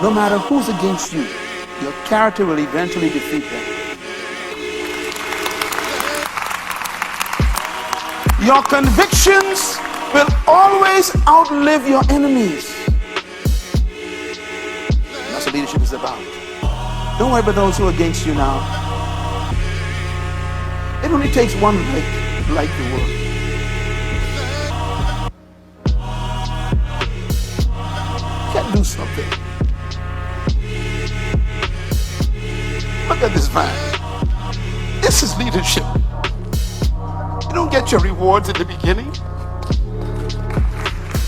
No matter who's against you, your character will eventually defeat them. Your convictions will always outlive your enemies. That's what leadership is about. Don't worry about those who are against you now. It only takes one like the world. Can't do something. Look at this man. This is leadership. You don't get your rewards in the beginning.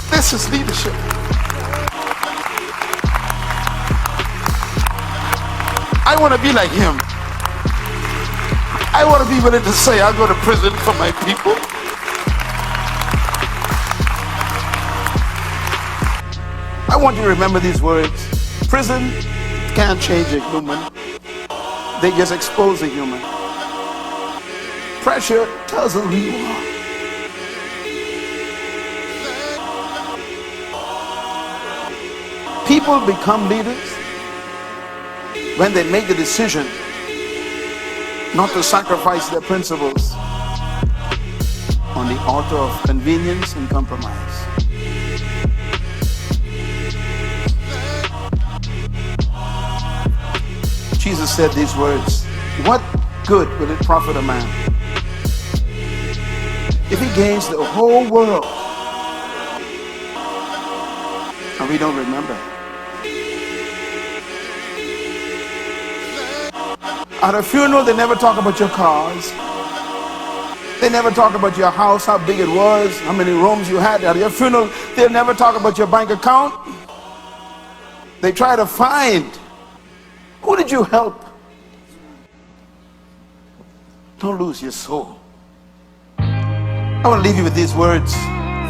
This is leadership. I want to be like him. I want to be willing to say, I'll go to prison for my people. I want you to remember these words. Prison can't change a human. They just expose a human. Pressure tells them who you are. People become leaders when they make the decision not to sacrifice their principles on the altar of convenience and compromise. Jesus said these words, what good will it profit a man if he gains the whole world and we don't remember? At a funeral, they never talk about your cars. They never talk about your house, how big it was, how many rooms you had. At your funeral, they'll never talk about your bank account. They try to find, who did you help? Don't lose your soul. I want to leave you with these words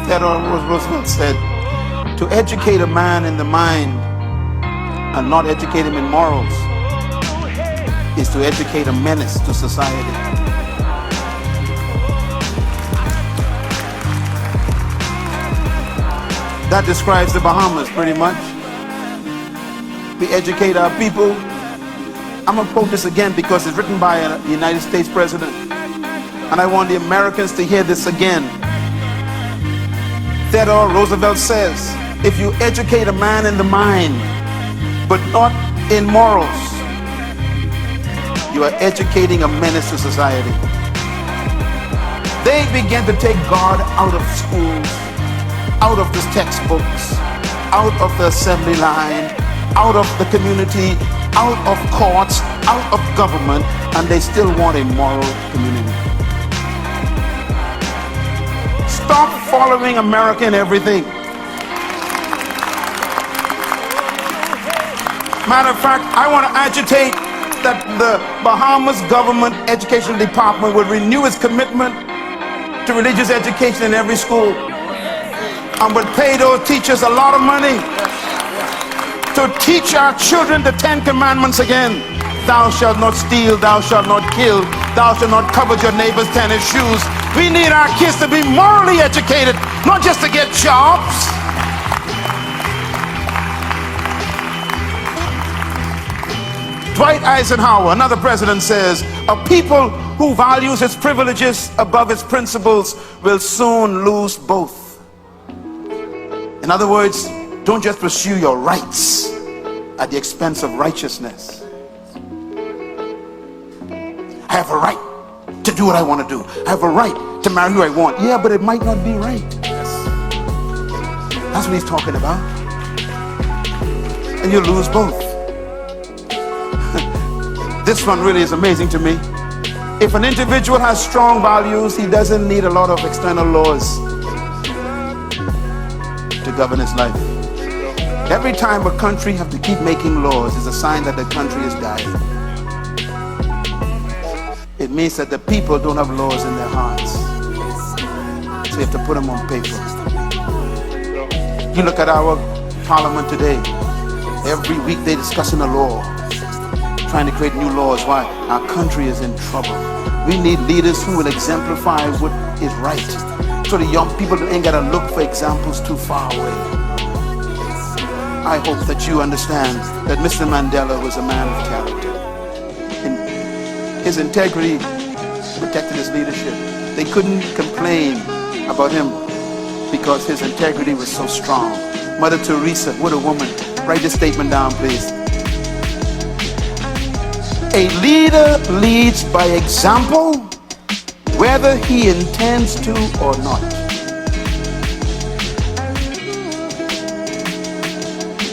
that Roosevelt said. To educate a man in the mind and not educate him in morals is to educate a menace to society. That describes the Bahamas pretty much. We educate our people. I'm going to quote this again because it's written by a United States president. And I want the Americans to hear this again. Theodore Roosevelt says, if you educate a man in the mind, but not in morals, you are educating a menace to society. They began to take God out of schools, out of the textbooks, out of the assembly line, out of the community, out of courts, out of government, and they still want a moral community. Stop following America in everything. Matter of fact, I want to agitate that the Bahamas government education department will renew its commitment to religious education in every school and will pay those teachers a lot of money to teach our children the 10 Commandments again. Thou shalt not steal, thou shalt not kill, thou shalt not covet your neighbor's tennis shoes. We need our kids to be morally educated, not just to get jobs. Dwight Eisenhower, another president, says, a people who values its privileges above its principles will soon lose both. In other words, don't just pursue your rights at the expense of righteousness. I have a right to do what I want to do. I have a right to marry who I want. Yeah, but it might not be right. That's what he's talking about. And you lose both. This one really is amazing to me. If an individual has strong values, he doesn't need a lot of external laws to govern his life. Every time a country has to keep making laws is a sign that the country is dying. It means that the people don't have laws in their hearts. So you have to put them on paper. You look at our parliament today. Every week they're discussing a law, trying to create new laws. Why? Our country is in trouble. We need leaders who will exemplify what is right, so the young people ain't gotta look for examples too far away. I hope that you understand that Mr. Mandela was a man of character. His integrity protected his leadership. They couldn't complain about him because his integrity was so strong. Mother Teresa, what a woman. Write this statement down, please. A leader leads by example, whether he intends to or not.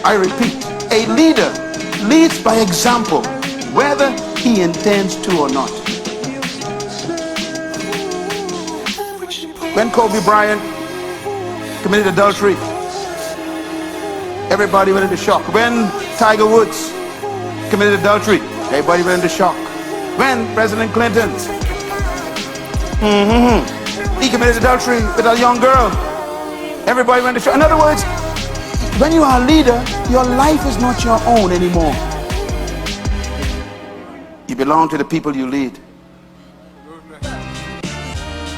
I repeat, a leader leads by example, whether he intends to or not. When Kobe Bryant committed adultery, everybody went into shock. When Tiger Woods committed adultery, everybody went into shock. When President Clinton, he committed adultery with a young girl, everybody went into shock. In other words, when you are a leader, your life is not your own anymore. You belong to the people you lead.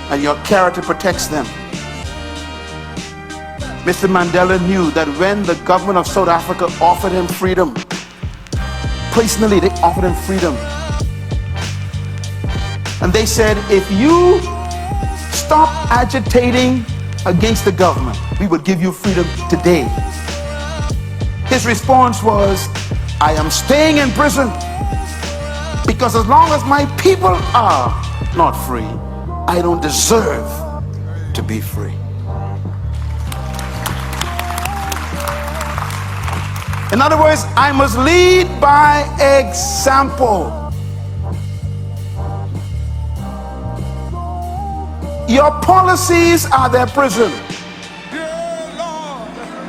And your character protects them. Mr. Mandela knew that when the government of South Africa offered him freedom, personally they offered him freedom, and they said, if you stop agitating against the government, we would give you freedom today. His response was, I am staying in prison because as long as my people are not free, I don't deserve to be free. In other words, I must lead by example. Your policies are their prison,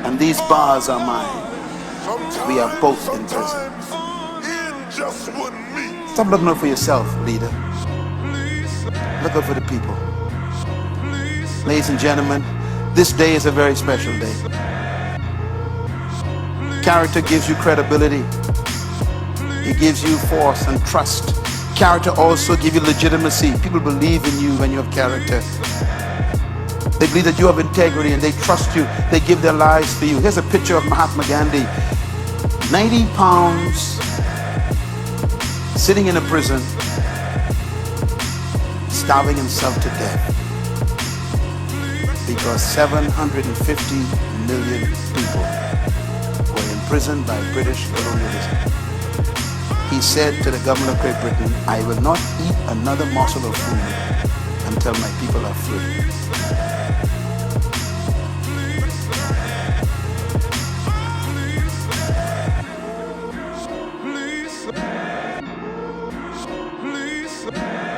and these bars are mine. We are both in prison. Stop looking out for yourself, leader. Look out for the people. Ladies and gentlemen, this day is a very special day. Character gives you credibility. It gives you force and trust. Character also gives you legitimacy. People believe in you when you have character. They believe that you have integrity and they trust you. They give their lives for you. Here's a picture of Mahatma Gandhi, 90 pounds, sitting in a prison, starving himself to death because 750 million people were imprisoned by British colonialism. He said to the government of Great Britain, I will not eat another morsel of food until my people are free. Please.